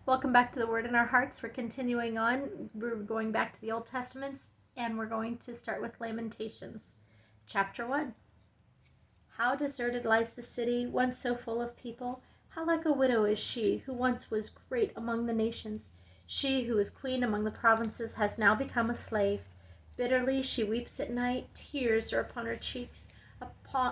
Welcome back to the Word in Our Hearts. We're continuing on. We're going back to the Old Testament, and we're going to start with Lamentations, chapter 1. How deserted lies the city, once so full of people. How like a widow is she, who once was great among the nations. She who was queen among the provinces has now become a slave. Bitterly she weeps at night. Tears are upon her cheeks.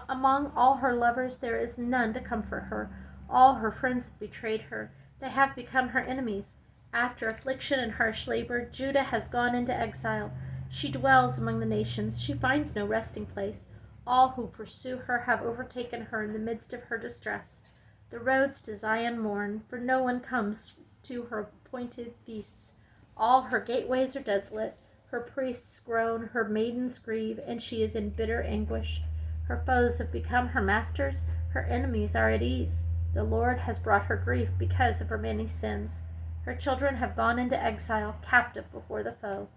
Among all her lovers there is none to comfort her. All her friends have betrayed her. They have become her enemies. After affliction and harsh labor, Judah has gone into exile. She dwells among the nations. She finds no resting place. All who pursue her have overtaken her in the midst of her distress. The roads to Zion mourn, for no one comes to her appointed feasts. All her gateways are desolate. Her priests groan, her maidens grieve, and she is in bitter anguish. Her foes have become her masters. Her enemies are at ease. The Lord has brought her grief because of her many sins. Her children have gone into exile, captive before the foe.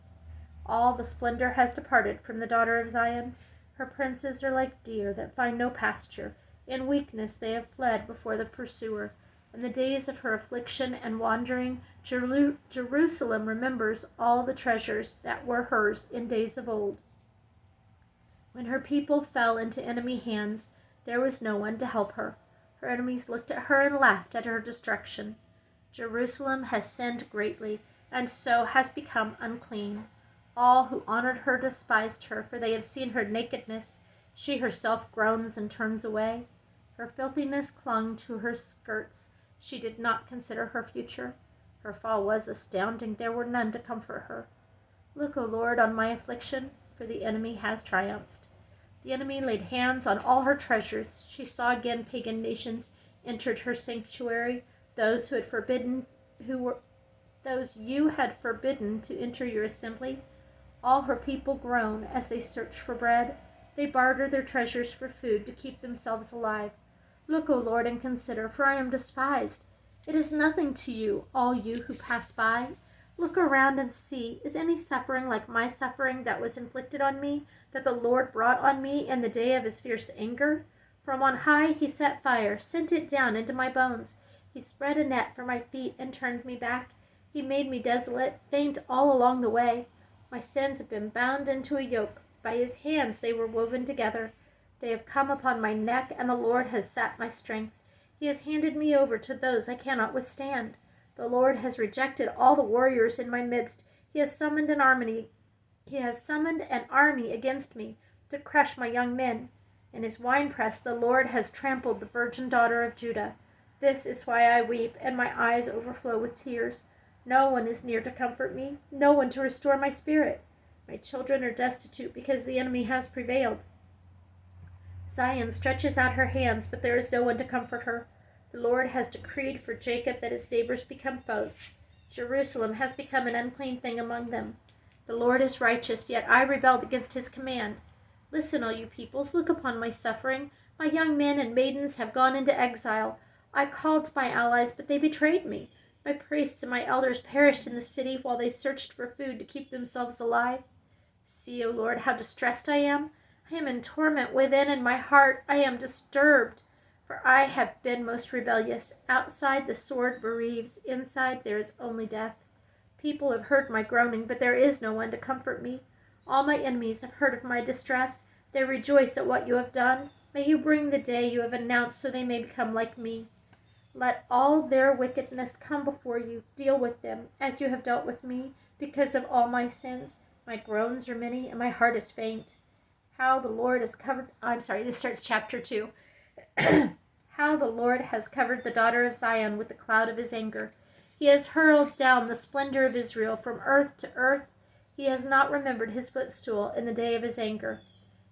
All the splendor has departed from the daughter of Zion. Her princes are like deer that find no pasture. In weakness they have fled before the pursuer. In the days of her affliction and wandering, Jerusalem remembers all the treasures that were hers in days of old. When her people fell into enemy hands, there was no one to help her. Her enemies looked at her and laughed at her destruction. Jerusalem has sinned greatly, and so has become unclean. All who honored her despised her, for they have seen her nakedness. She herself groans and turns away. Her filthiness clung to her skirts. She did not consider her future. Her fall was astounding. There were none to comfort her. Look, O Lord, on my affliction, for the enemy has triumphed. The enemy laid hands on all her treasures. She saw again pagan nations entered her sanctuary, those you had forbidden to enter your assembly. All her people groan as they search for bread. They barter their treasures for food to keep themselves alive. Look, O Lord, and consider, for I am despised. It is nothing to you, all you who pass by. Look around and see, is any suffering like my suffering that was inflicted on me, that the Lord brought on me in the day of his fierce anger? From on high he set fire, sent it down into my bones. He spread a net for my feet and turned me back. He made me desolate, faint all along the way. My sins have been bound into a yoke. By his hands they were woven together. They have come upon my neck, and the Lord has sapped my strength. He has handed me over to those I cannot withstand. The Lord has rejected all the warriors in my midst. He has summoned an army against me to crush my young men. In his winepress the Lord has trampled the virgin daughter of Judah. This is why I weep, and my eyes overflow with tears. No one is near to comfort me, no one to restore my spirit. My children are destitute because the enemy has prevailed. Zion stretches out her hands, but there is no one to comfort her. The Lord has decreed for Jacob that his neighbors become foes. Jerusalem has become an unclean thing among them. The Lord is righteous, yet I rebelled against his command. Listen, all you peoples, look upon my suffering. My young men and maidens have gone into exile. I called to my allies, but they betrayed me. My priests and my elders perished in the city while they searched for food to keep themselves alive. See, O Lord, how distressed I am. I am in torment within in my heart. I am disturbed, for I have been most rebellious. Outside the sword bereaves, inside there is only death. People have heard my groaning, but there is no one to comfort me. All my enemies have heard of my distress. They rejoice at what you have done. May you bring the day you have announced, so they may become like me. Let all their wickedness come before you. Deal with them as you have dealt with me, because of all my sins. My groans are many, and my heart is faint. This starts chapter 2. How the Lord has covered the daughter of Zion with the cloud of his anger. He has hurled down the splendor of Israel from earth to earth. He has not remembered his footstool in the day of his anger.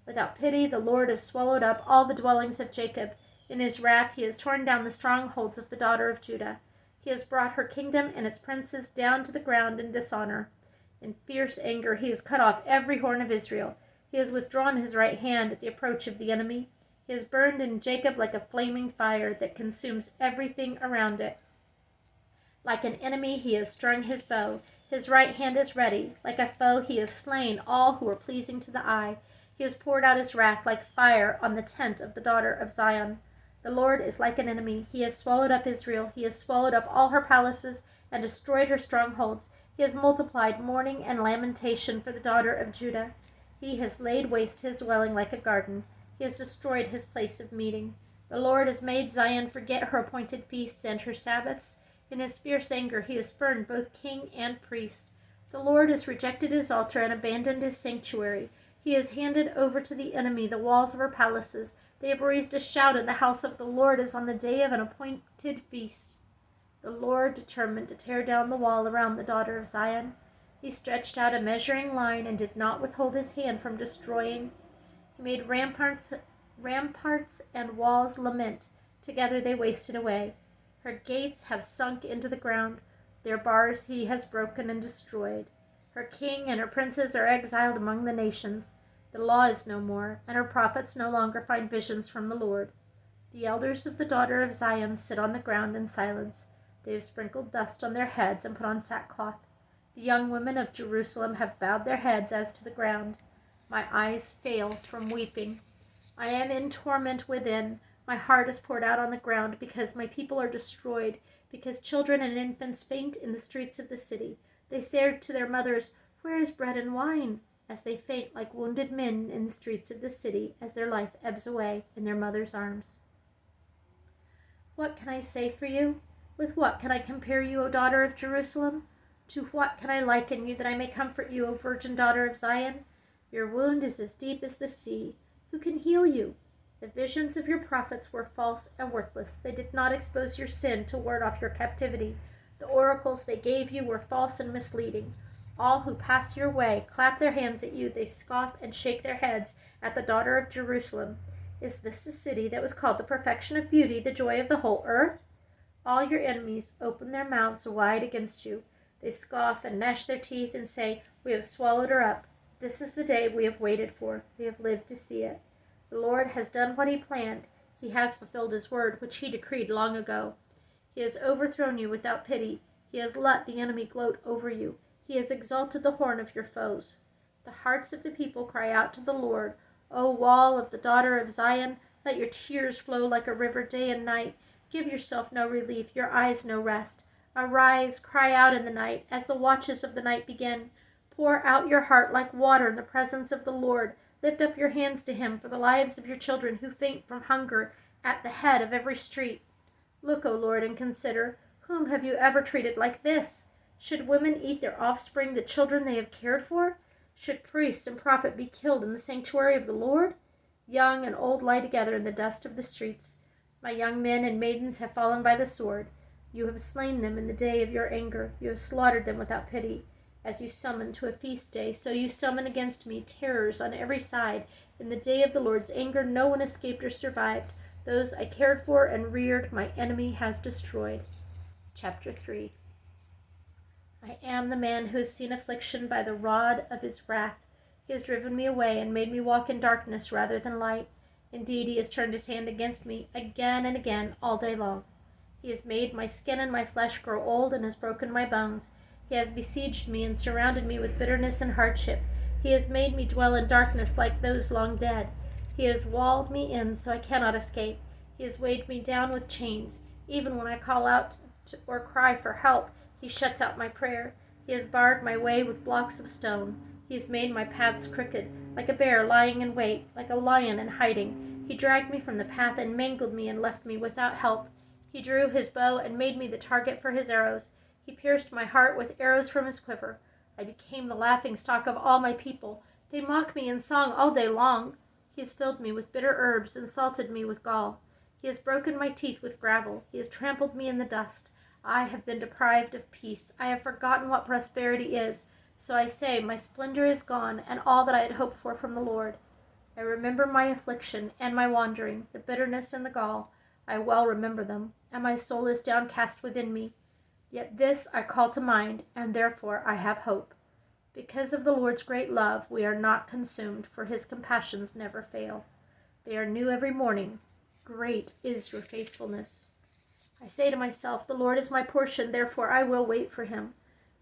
Without pity, the Lord has swallowed up all the dwellings of Jacob. In his wrath, he has torn down the strongholds of the daughter of Judah. He has brought her kingdom and its princes down to the ground in dishonor. In fierce anger, he has cut off every horn of Israel. He has withdrawn his right hand at the approach of the enemy. He has burned in Jacob like a flaming fire that consumes everything around it. Like an enemy, he has strung his bow. His right hand is ready. Like a foe, he has slain all who are pleasing to the eye. He has poured out his wrath like fire on the tent of the daughter of Zion. The Lord is like an enemy. He has swallowed up Israel. He has swallowed up all her palaces and destroyed her strongholds. He has multiplied mourning and lamentation for the daughter of Judah. He has laid waste his dwelling like a garden. He has destroyed his place of meeting. The Lord has made Zion forget her appointed feasts and her Sabbaths. In his fierce anger he has spurned both king and priest. The Lord has rejected his altar and abandoned his sanctuary. He has handed over to the enemy the walls of her palaces. They have raised a shout in the house of the Lord as on the day of an appointed feast. The Lord determined to tear down the wall around the daughter of Zion. He stretched out a measuring line and did not withhold his hand from destroying. He made ramparts and walls lament. Together they wasted away. Her gates have sunk into the ground. Their bars he has broken and destroyed. Her king and her princes are exiled among the nations. The law is no more, and her prophets no longer find visions from the Lord. The elders of the daughter of Zion sit on the ground in silence. They have sprinkled dust on their heads and put on sackcloth. The young women of Jerusalem have bowed their heads as to the ground. My eyes fail from weeping. I am in torment within. My heart is poured out on the ground because my people are destroyed, because children and infants faint in the streets of the city. They say to their mothers, "Where is bread and wine?" as they faint like wounded men in the streets of the city, as their life ebbs away in their mother's arms. What can I say for you? With what can I compare you, O daughter of Jerusalem? To what can I liken you that I may comfort you, O virgin daughter of Zion? Your wound is as deep as the sea. Who can heal you? The visions of your prophets were false and worthless. They did not expose your sin to ward off your captivity. The oracles they gave you were false and misleading. All who pass your way clap their hands at you. They scoff and shake their heads at the daughter of Jerusalem. Is this the city that was called the perfection of beauty, the joy of the whole earth? All your enemies open their mouths wide against you. They scoff and gnash their teeth and say, "We have swallowed her up. This is the day we have waited for. We have lived to see it." The Lord has done what he planned. He has fulfilled his word, which he decreed long ago. He has overthrown you without pity. He has let the enemy gloat over you. He has exalted the horn of your foes. The hearts of the people cry out to the Lord. O wall of the daughter of Zion, let your tears flow like a river day and night. Give yourself no relief, your eyes no rest. Arise, cry out in the night, as the watches of the night begin. Pour out your heart like water in the presence of the Lord. Lift up your hands to him for the lives of your children who faint from hunger at the head of every street. Look, O Lord, and consider, whom have you ever treated like this? Should women eat their offspring, the children they have cared for? Should priests and prophet be killed in the sanctuary of the Lord? Young and old lie together in the dust of the streets. My young men and maidens have fallen by the sword. You have slain them in the day of your anger. You have slaughtered them without pity. As you summon to a feast day, so you summon against me terrors on every side. In the day of the Lord's anger, no one escaped or survived. Those I cared for and reared, my enemy has destroyed. Chapter 3. I am the man who has seen affliction by the rod of his wrath. He has driven me away and made me walk in darkness rather than light. Indeed, he has turned his hand against me again and again all day long. He has made my skin and my flesh grow old and has broken my bones. He has besieged me and surrounded me with bitterness and hardship. He has made me dwell in darkness like those long dead. He has walled me in so I cannot escape. He has weighed me down with chains. Even when I call out or cry for help, he shuts out my prayer. He has barred my way with blocks of stone. He has made my paths crooked, like a bear lying in wait, like a lion in hiding. He dragged me from the path and mangled me and left me without help. He drew his bow and made me the target for his arrows. He pierced my heart with arrows from his quiver. I became the laughingstock of all my people. They mock me in song all day long. He has filled me with bitter herbs and salted me with gall. He has broken my teeth with gravel. He has trampled me in the dust. I have been deprived of peace. I have forgotten what prosperity is. So I say, my splendor is gone, and all that I had hoped for from the Lord. I remember my affliction and my wandering, the bitterness and the gall. I well remember them, and my soul is downcast within me. Yet this I call to mind, and therefore I have hope. Because of the Lord's great love, we are not consumed, for his compassions never fail. They are new every morning. Great is your faithfulness. I say to myself, the Lord is my portion, therefore I will wait for him.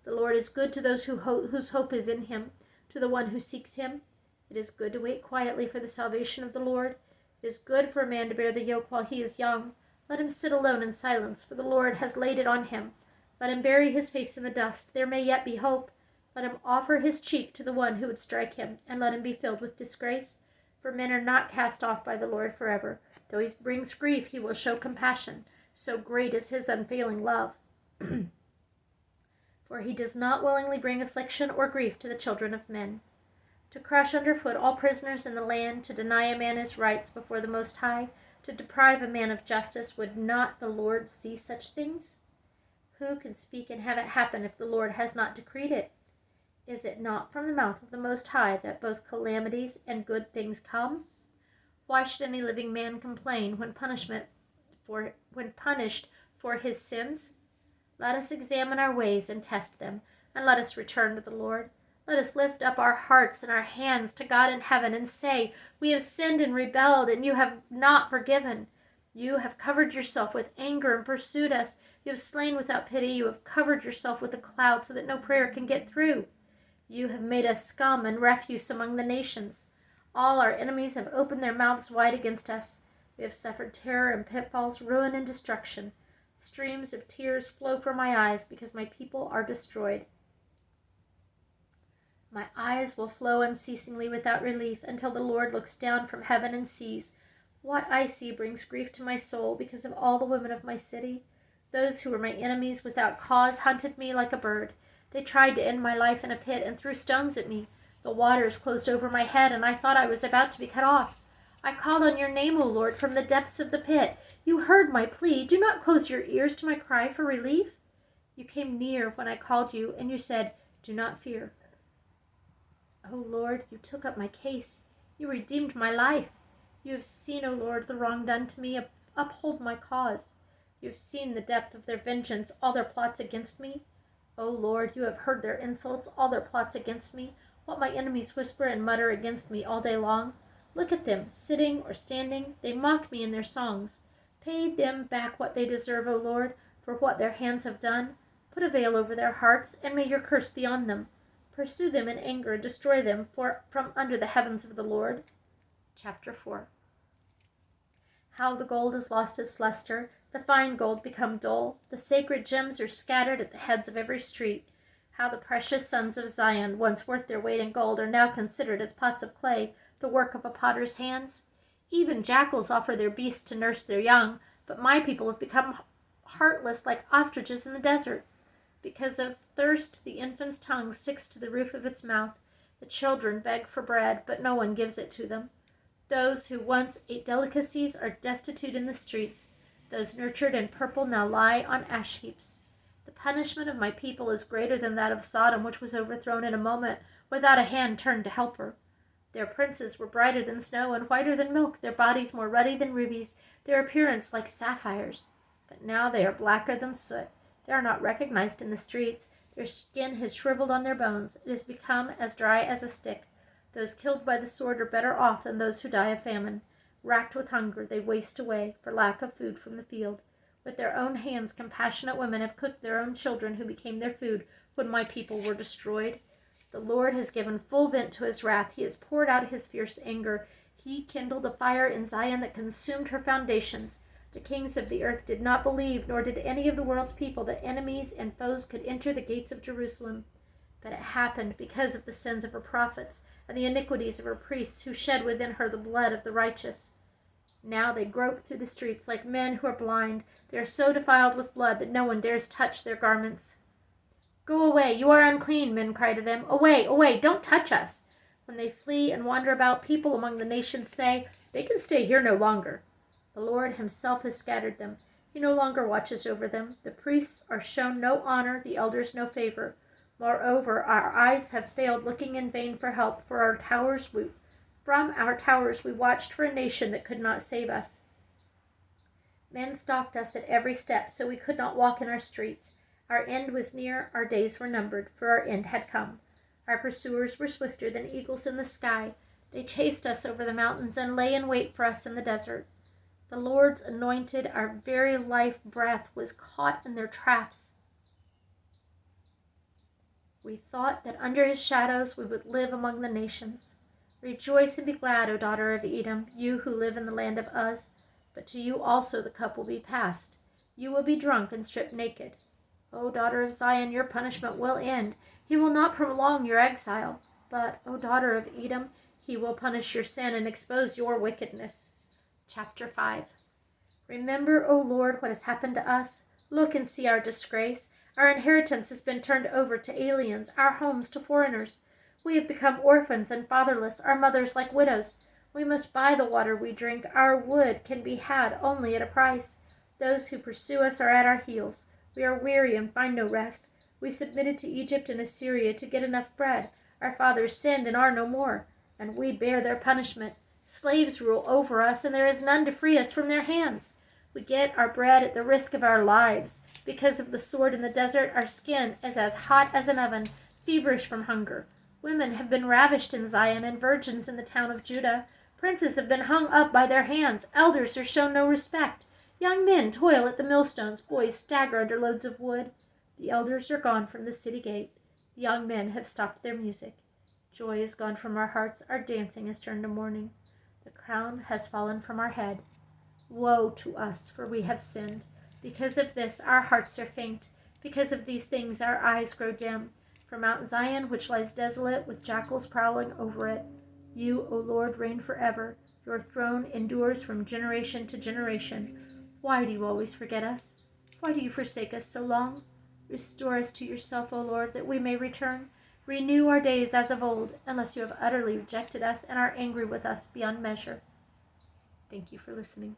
The Lord is good to those whose hope is in him, to the one who seeks him. It is good to wait quietly for the salvation of the Lord. It It is good for a man to bear the yoke while he is young. Let him sit alone in silence, for the Lord has laid it on him. Let him bury his face in the dust. There may yet be hope. Let him offer his cheek to the one who would strike him, and let him be filled with disgrace. For men are not cast off by the Lord forever. Though he brings grief, he will show compassion. So great is his unfailing love. For he does not willingly bring affliction or grief to the children of men. To crush underfoot all prisoners in the land, to deny a man his rights before the Most High, to deprive a man of justice, would not the Lord see such things? Who can speak and have it happen if the Lord has not decreed it? Is it not from the mouth of the Most High that both calamities and good things come? Why should any living man complain when punished for his sins? Let us examine our ways and test them, and let us return to the Lord. Let us lift up our hearts and our hands to God in heaven and say, we have sinned and rebelled, and you have not forgiven. You have covered yourself with anger and pursued us. You have slain without pity. You have covered yourself with a cloud so that no prayer can get through. You have made us scum and refuse among the nations. All our enemies have opened their mouths wide against us. We have suffered terror and pitfalls, ruin and destruction. Streams of tears flow from my eyes because my people are destroyed. My eyes will flow unceasingly without relief until the Lord looks down from heaven and sees. What I see brings grief to my soul because of all the women of my city. Those who were my enemies without cause hunted me like a bird. They tried to end my life in a pit and threw stones at me. The waters closed over my head, and I thought I was about to be cut off. I called on your name, O Lord, from the depths of the pit. You heard my plea. Do not close your ears to my cry for relief. You came near when I called you, and you said, do not fear. O Lord, you took up my case. You redeemed my life. You have seen, O Lord, the wrong done to me. Uphold my cause. You have seen the depth of their vengeance, all their plots against me. O Lord, you have heard their insults, all their plots against me, what my enemies whisper and mutter against me all day long. Look at them, sitting or standing. They mock me in their songs. Pay them back what they deserve, O Lord, for what their hands have done. Put a veil over their hearts, and may your curse be on them. Pursue them in anger and destroy them from under the heavens of the Lord. Chapter 4. How the gold has lost its luster, the fine gold become dull. The sacred gems are scattered at the heads of every street. How the precious sons of Zion, once worth their weight in gold, are now considered as pots of clay, the work of a potter's hands. Even jackals offer their beasts to nurse their young, but my people have become heartless like ostriches in the desert. Because of thirst, the infant's tongue sticks to the roof of its mouth. The children beg for bread, but no one gives it to them. Those who once ate delicacies are destitute in the streets. Those nurtured in purple now lie on ash heaps. The punishment of my people is greater than that of Sodom, which was overthrown in a moment, without a hand turned to help her. Their princes were brighter than snow and whiter than milk, their bodies more ruddy than rubies, their appearance like sapphires. But now they are blacker than soot. They are not recognized in the streets. Their skin has shriveled on their bones. It has become as dry as a stick. Those killed by the sword are better off than those who die of famine. Racked with hunger, they waste away for lack of food from the field. With their own hands, compassionate women have cooked their own children who became their food when my people were destroyed. The Lord has given full vent to his wrath. He has poured out his fierce anger. He kindled a fire in Zion that consumed her foundations. The kings of the earth did not believe, nor did any of the world's people, that enemies and foes could enter the gates of Jerusalem. But it happened because of the sins of her prophets and the iniquities of her priests, who shed within her the blood of the righteous. Now they grope through the streets like men who are blind. They are so defiled with blood that no one dares touch their garments. Go away, you are unclean, men cry to them. Away, away, don't touch us. When they flee and wander about, people among the nations say, they can stay here no longer. The Lord himself has scattered them. He no longer watches over them. The priests are shown no honor, the elders no favor. Moreover, our eyes have failed looking in vain for help. From our towers we watched for a nation that could not save us. Men stalked us at every step, so we could not walk in our streets. Our end was near, our days were numbered, for our end had come. Our pursuers were swifter than eagles in the sky. They chased us over the mountains and lay in wait for us in the desert. The Lord's anointed, our very life breath, was caught in their traps. We thought that under his shadows we would live among the nations. Rejoice and be glad, O daughter of Edom, you who live in the land of Uz. But to you also the cup will be passed. You will be drunk and stripped naked. O daughter of Zion, your punishment will end. He will not prolong your exile. But, O daughter of Edom, he will punish your sin and expose your wickedness. Chapter 5. Remember, O Lord, what has happened to us. Look and see our disgrace. Our inheritance has been turned over to aliens, our homes to foreigners. We have become orphans and fatherless, our mothers like widows. We must buy the water we drink. Our wood can be had only at a price. Those who pursue us are at our heels. We are weary and find no rest. We submitted to Egypt and Assyria to get enough bread. Our fathers sinned and are no more, and we bear their punishment. Slaves rule over us, and there is none to free us from their hands. We get our bread at the risk of our lives. Because of the sword in the desert, our skin is as hot as an oven, feverish from hunger. Women have been ravished in Zion, and virgins in the town of Judah. Princes have been hung up by their hands. Elders are shown no respect. Young men toil at the millstones. Boys stagger under loads of wood. The elders are gone from the city gate. The young men have stopped their music. Joy is gone from our hearts. Our dancing is turned to mourning. The crown has fallen from our head. Woe to us, for we have sinned. Because of this, our hearts are faint. Because of these things, our eyes grow dim. For Mount Zion, which lies desolate, with jackals prowling over it. You, O Lord, reign forever. Your throne endures from generation to generation. Why do you always forget us? Why do you forsake us so long? Restore us to yourself, O Lord, that we may return. Renew our days as of old, unless you have utterly rejected us and are angry with us beyond measure. Thank you for listening.